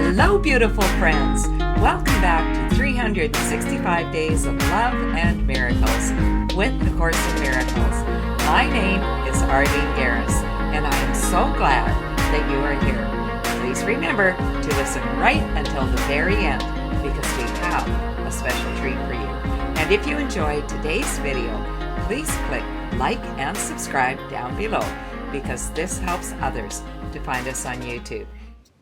Hello, beautiful friends. Welcome back to 365 Days of Love and Miracles with the Course in Miracles. My name is Arlene Geres, and I am so glad that you are here. Please remember to listen right until the very end because we have a special treat for you. And if you enjoyed today's video, please click like and subscribe down below because this helps others to find us on YouTube.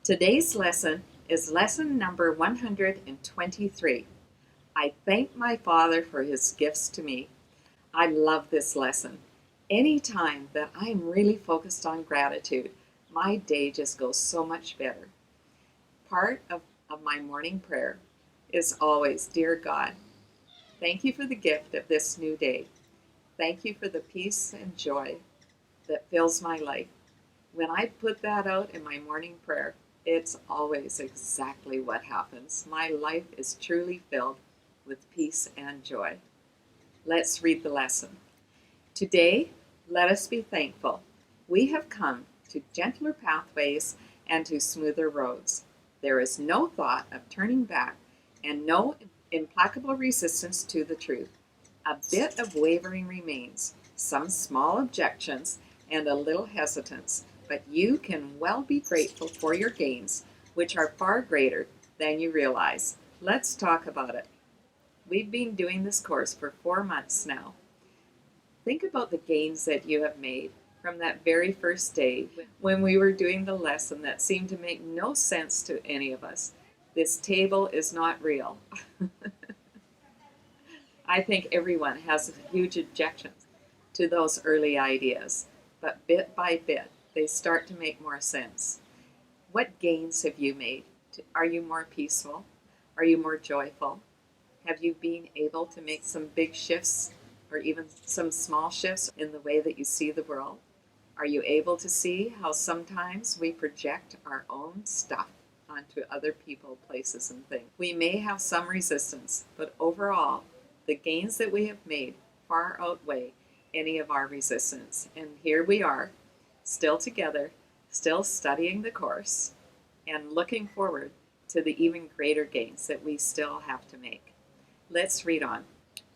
Today's lesson is lesson number 123. I thank my Father for his gifts to me. I love this lesson. Anytime that I'm really focused on gratitude, my day just goes so much better. Part of my morning prayer is always, Dear God, thank you for the gift of this new day. Thank you for the peace and joy that fills my life. When I put that out in my morning prayer, it's always exactly what happens. My life is truly filled with peace and joy. Let's read the lesson. Today, let us be thankful. We have come to gentler pathways and to smoother roads. There is no thought of turning back and no implacable resistance to the truth. A bit of wavering remains, some small objections, and a little hesitance. But you can well be grateful for your gains, which are far greater than you realize. Let's talk about it. We've been doing this course for 4 months now. Think about the gains that you have made from that very first day when we were doing the lesson that seemed to make no sense to any of us. This table is not real. I think everyone has huge objections to those early ideas, but bit by bit, they start to make more sense. What gains have you made? Are you more peaceful? Are you more joyful? Have you been able to make some big shifts or even some small shifts in the way that you see the world? Are you able to see how sometimes we project our own stuff onto other people, places, and things? We may have some resistance, but overall, the gains that we have made far outweigh any of our resistance. And here we are, still together, still studying the course, and looking forward to the even greater gains that we still have to make. Let's read on.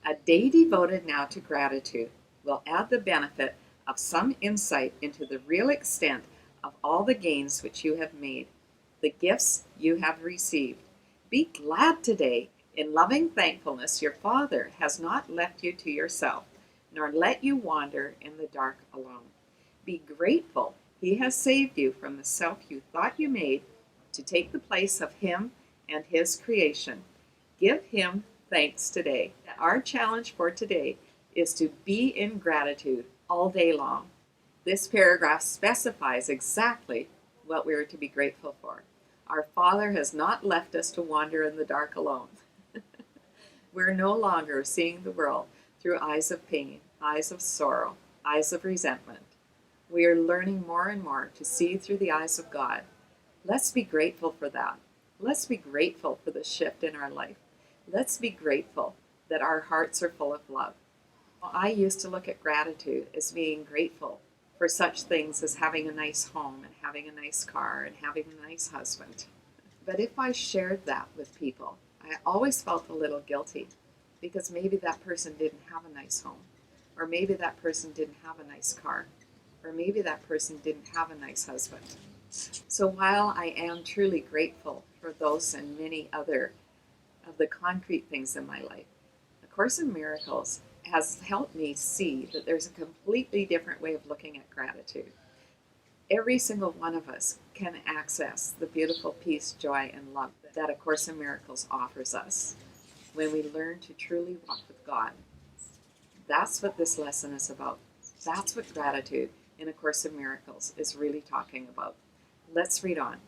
A day devoted now to gratitude will add the benefit of some insight into the real extent of all the gains which you have made, the gifts you have received. Be glad today. In loving thankfulness, your Father has not left you to yourself, nor let you wander in the dark alone. Be grateful he has saved you from the self you thought you made to take the place of him and his creation. Give him thanks today. Our challenge for today is to be in gratitude all day long. This paragraph specifies exactly what we are to be grateful for. Our Father has not left us to wander in the dark alone. We're no longer seeing the world through eyes of pain, eyes of sorrow, eyes of resentment. We are learning more and more to see through the eyes of God. Let's be grateful for that. Let's be grateful for the shift in our life. Let's be grateful that our hearts are full of love. I used to look at gratitude as being grateful for such things as having a nice home and having a nice car and having a nice husband. But if I shared that with people, I always felt a little guilty because maybe that person didn't have a nice home, or maybe that person didn't have a nice car, or maybe that person didn't have a nice husband. So while I am truly grateful for those and many other of the concrete things in my life, A Course in Miracles has helped me see that there's a completely different way of looking at gratitude. Every single one of us can access the beautiful peace, joy, and love that A Course in Miracles offers us when we learn to truly walk with God. That's what this lesson is about. That's what gratitude in A Course in Miracles is really talking about. Let's read on.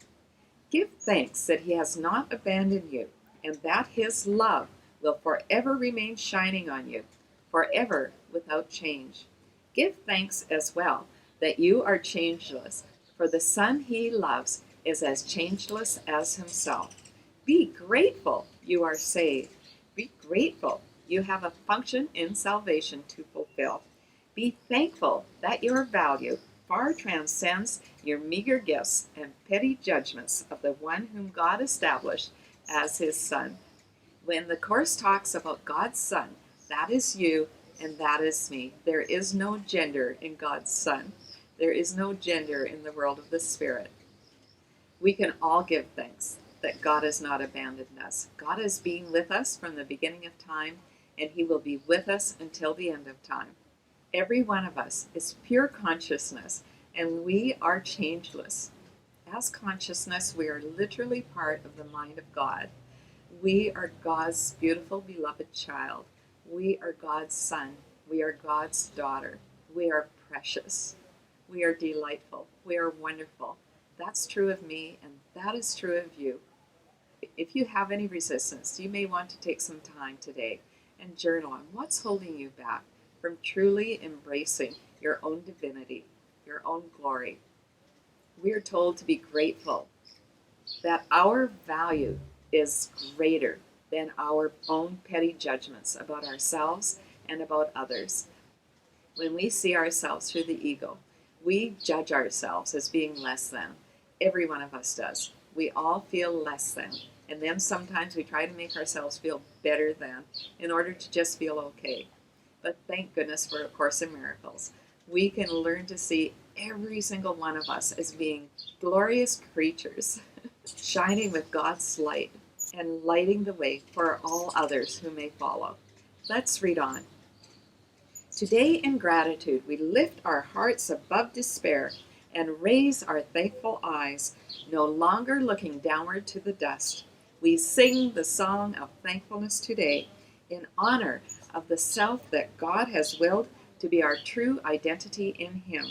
Give thanks that he has not abandoned you and that his love will forever remain shining on you, forever without change. Give thanks as well that you are changeless, for the Son he loves is as changeless as himself. Be grateful you are saved. Be grateful you have a function in salvation to fulfill. Be thankful that your value far transcends your meager gifts and petty judgments of the one whom God established as his Son. When the Course talks about God's Son, that is you and that is me. There is no gender in God's Son. There is no gender in the world of the Spirit. We can all give thanks that God has not abandoned us. God has been with us from the beginning of time, and he will be with us until the end of time. Every one of us is pure consciousness, and we are changeless. As consciousness, we are literally part of the mind of God. We are God's beautiful, beloved child. We are God's son. We are God's daughter. We are precious. We are delightful. We are wonderful. That's true of me, and that is true of you. If you have any resistance, you may want to take some time today and journal on what's holding you back from truly embracing your own divinity, your own glory. We are told to be grateful that our value is greater than our own petty judgments about ourselves and about others. When we see ourselves through the ego, we judge ourselves as being less than. Every one of us does. We all feel less than. And then sometimes we try to make ourselves feel better than in order to just feel okay. But thank goodness for A Course in Miracles. We can learn to see every single one of us as being glorious creatures, shining with God's light and lighting the way for all others who may follow. Let's read on. Today in gratitude, we lift our hearts above despair and raise our thankful eyes, no longer looking downward to the dust. We sing the song of thankfulness today in honor of the self that God has willed to be our true identity in him.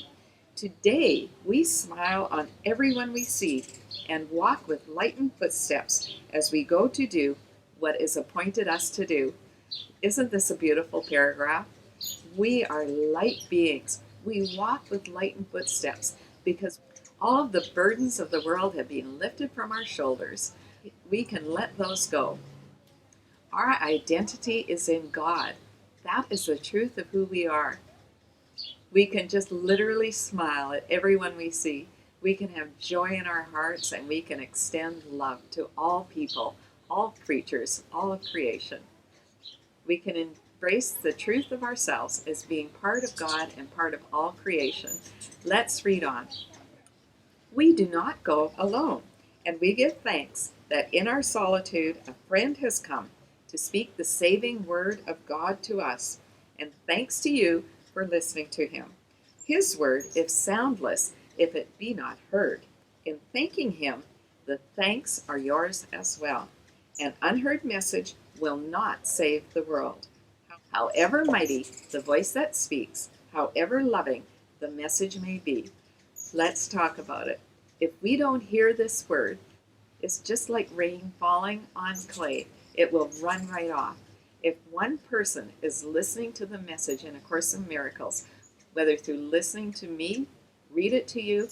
Today, we smile on everyone we see and walk with lightened footsteps as we go to do what is appointed us to do. Isn't this a beautiful paragraph? We are light beings. We walk with lightened footsteps because all of the burdens of the world have been lifted from our shoulders. We can let those go. Our identity is in God. That is the truth of who we are. We can just literally smile at everyone we see. We can have joy in our hearts, and we can extend love to all people, all creatures, all of creation. We can embrace the truth of ourselves as being part of God and part of all creation. Let's read on. We do not go alone, and we give thanks that in our solitude a friend has come to speak the saving word of God to us, and thanks to you for listening to him. His word, if soundless, if it be not heard. In thanking him, the thanks are yours as well. An unheard message will not save the world. However mighty the voice that speaks, however loving the message may be. Let's talk about it. If we don't hear this word, it's just like rain falling on clay. It will run right off. If one person is listening to the message in A Course in Miracles, whether through listening to me, read it to you,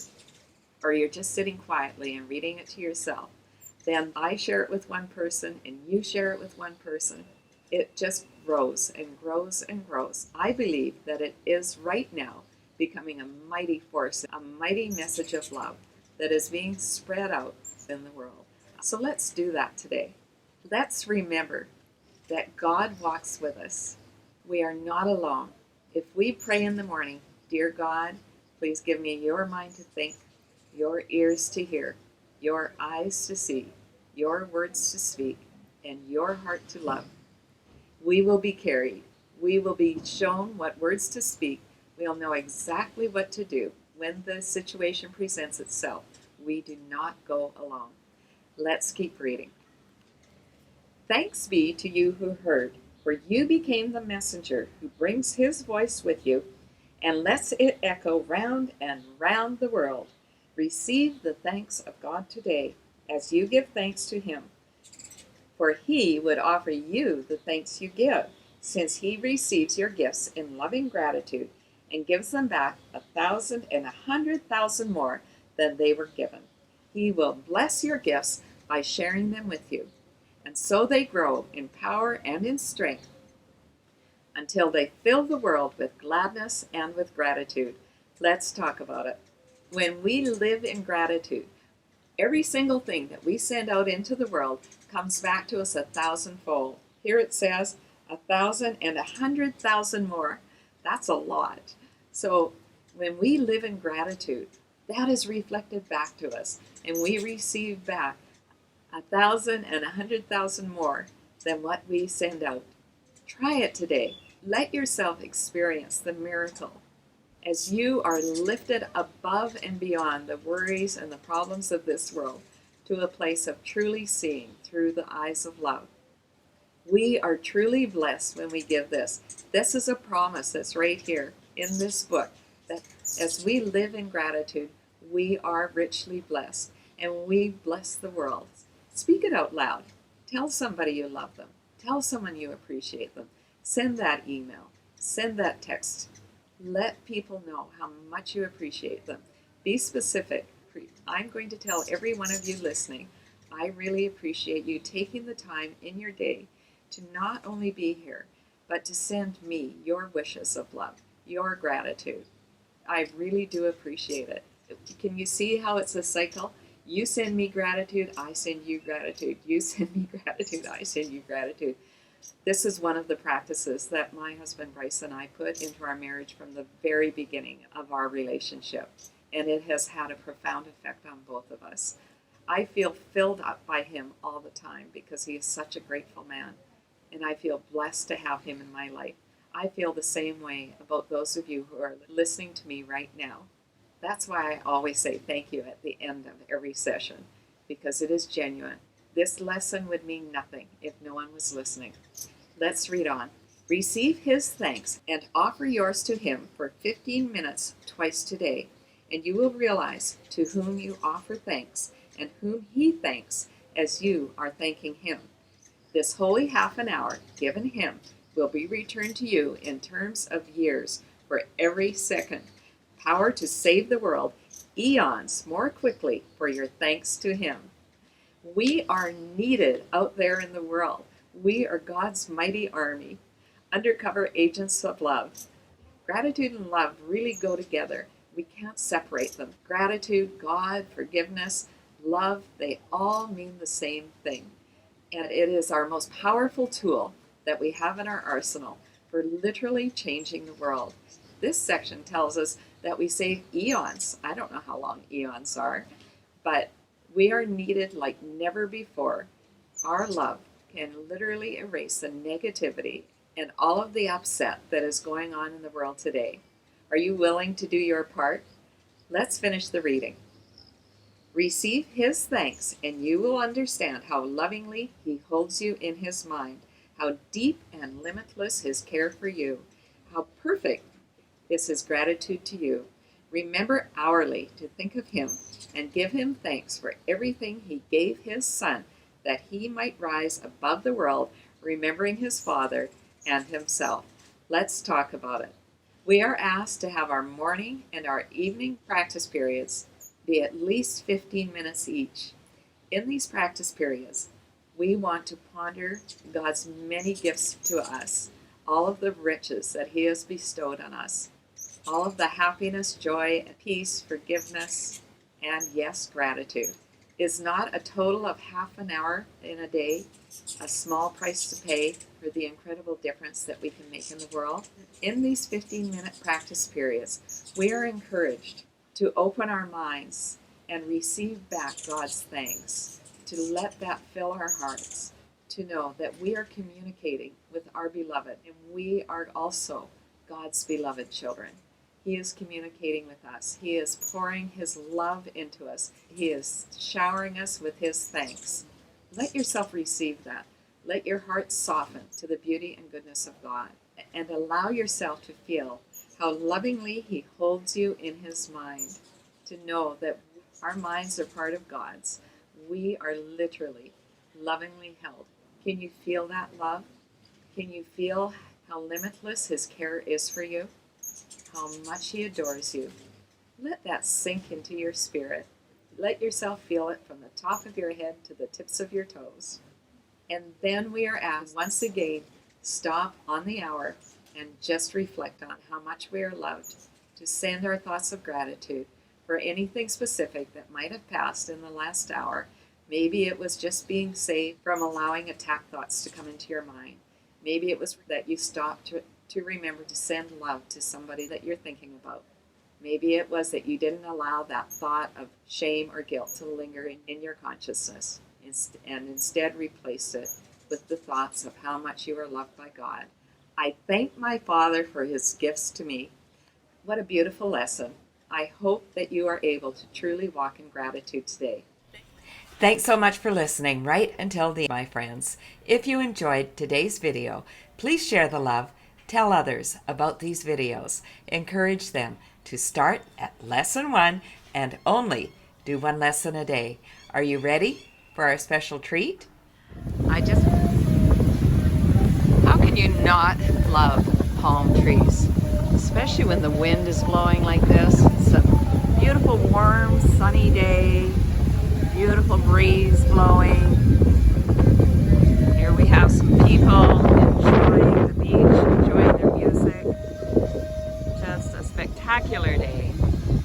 or you're just sitting quietly and reading it to yourself, then I share it with one person and you share it with one person. It just grows and grows and grows. I believe that it is right now becoming a mighty force, a mighty message of love that is being spread out in the world. So let's do that today. Let's remember that God walks with us. We are not alone. If we pray in the morning, dear God, please give me your mind to think, your ears to hear, your eyes to see, your words to speak, and your heart to love. We will be carried. We will be shown what words to speak. We'll know exactly what to do when the situation presents itself. We do not go alone. Let's keep reading. Thanks be to you who heard, for you became the messenger who brings his voice with you and lets it echo round and round the world. Receive the thanks of God today as you give thanks to him, for he would offer you the thanks you give, since he receives your gifts in loving gratitude and gives them back 1,000 and 100,000 more than they were given. He will bless your gifts by sharing them with you, and so they grow in power and in strength until they fill the world with gladness and with gratitude. Let's talk about it. When we live in gratitude, every single thing that we send out into the world comes back to us 1,000-fold. Here it says 1,000 and 100,000 more. That's a lot. So when we live in gratitude, that is reflected back to us, and we receive back 1,000 and 100,000 more than what we send out. Try it today. Let yourself experience the miracle as you are lifted above and beyond the worries and the problems of this world to a place of truly seeing through the eyes of love. We are truly blessed when we give this. This is a promise that's right here in this book, that as we live in gratitude, we are richly blessed, and we bless the world. Speak it out loud. Tell somebody you love them. Tell someone you appreciate them. Send that email. Send that text. Let people know how much you appreciate them. Be specific. I'm going to tell every one of you listening, I really appreciate you taking the time in your day to not only be here, but to send me your wishes of love, your gratitude. I really do appreciate it. Can you see how it's a cycle? You send me gratitude, I send you gratitude. You send me gratitude, I send you gratitude. This is one of the practices that my husband Bryce and I put into our marriage from the very beginning of our relationship, and it has had a profound effect on both of us. I feel filled up by him all the time because he is such a grateful man, and I feel blessed to have him in my life. I feel the same way about those of you who are listening to me right now. That's why I always say thank you at the end of every session, because it is genuine. This lesson would mean nothing if no one was listening. Let's read on. Receive his thanks and offer yours to him for 15 minutes twice today, and you will realize to whom you offer thanks and whom he thanks as you are thanking him. This holy half an hour given him will be returned to you in terms of years for every second. Power to save the world, eons more quickly for your thanks to him. We are needed out there in the world. We are God's mighty army, undercover agents of love. Gratitude and love really go together. We can't separate them. Gratitude, God, forgiveness, love, they all mean the same thing. And it is our most powerful tool that we have in our arsenal for literally changing the world. This section tells us that we save eons. I don't know how long eons are, but we are needed like never before. Our love can literally erase the negativity and all of the upset that is going on in the world today. Are you willing to do your part? Let's finish the reading. Receive his thanks, and you will understand how lovingly he holds you in his mind, how deep and limitless his care for you, how perfect is his gratitude to you. Remember hourly to think of him and give him thanks for everything he gave his Son, that he might rise above the world, remembering his Father and himself. Let's talk about it. We are asked to have our morning and our evening practice periods be at least 15 minutes each. In these practice periods, we want to ponder God's many gifts to us, all of the riches that he has bestowed on us, all of the happiness, joy, peace, forgiveness, and yes, gratitude. Is not a total of half an hour in a day a small price to pay for the incredible difference that we can make in the world? In these 15-minute practice periods, we are encouraged to open our minds and receive back God's thanks, to let that fill our hearts, to know that we are communicating with our beloved, and we are also God's beloved children. He is communicating with us. He is pouring his love into us. He is showering us with his thanks. Let yourself receive that. Let your heart soften to the beauty and goodness of God, and allow yourself to feel how lovingly he holds you in his mind, to know that our minds are part of God's. We are literally lovingly held. Can you feel that love? Can you feel how limitless his care is for you? How much he adores you? Let that sink into your spirit. Let yourself feel it from the top of your head to the tips of your toes. And then we are asked once again, stop on the hour and just reflect on how much we are loved, to send our thoughts of gratitude for anything specific that might have passed in the last hour. Maybe it was just being saved from allowing attack thoughts to come into your mind. Maybe it was that you stopped to remember to send love to somebody that you're thinking about. Maybe it was that you didn't allow that thought of shame or guilt to linger in your consciousness and instead replaced it with the thoughts of how much you are loved by God. I thank my Father for his gifts to me. What a beautiful lesson. I hope that you are able to truly walk in gratitude today. Thanks so much for listening right until the end, my friends. If you enjoyed today's video, please share the love, tell others about these videos, encourage them to start at lesson 1 and only do 1 lesson a day. Are you ready for our special treat? How can you not love palm trees? Especially when the wind is blowing like this. It's a beautiful, warm, sunny day. Beautiful breeze blowing. Here we have some people enjoying the beach, enjoying their music. Just a spectacular day.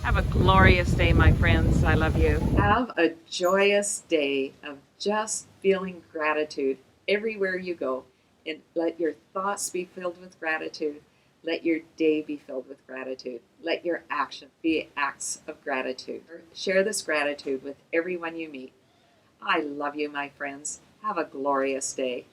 Have a glorious day, my friends. I love you. Have a joyous day of just feeling gratitude everywhere you go. And let your thoughts be filled with gratitude. Let your day be filled with gratitude. Let your action be acts of gratitude. Share this gratitude with everyone you meet. I love you, my friends. Have a glorious day.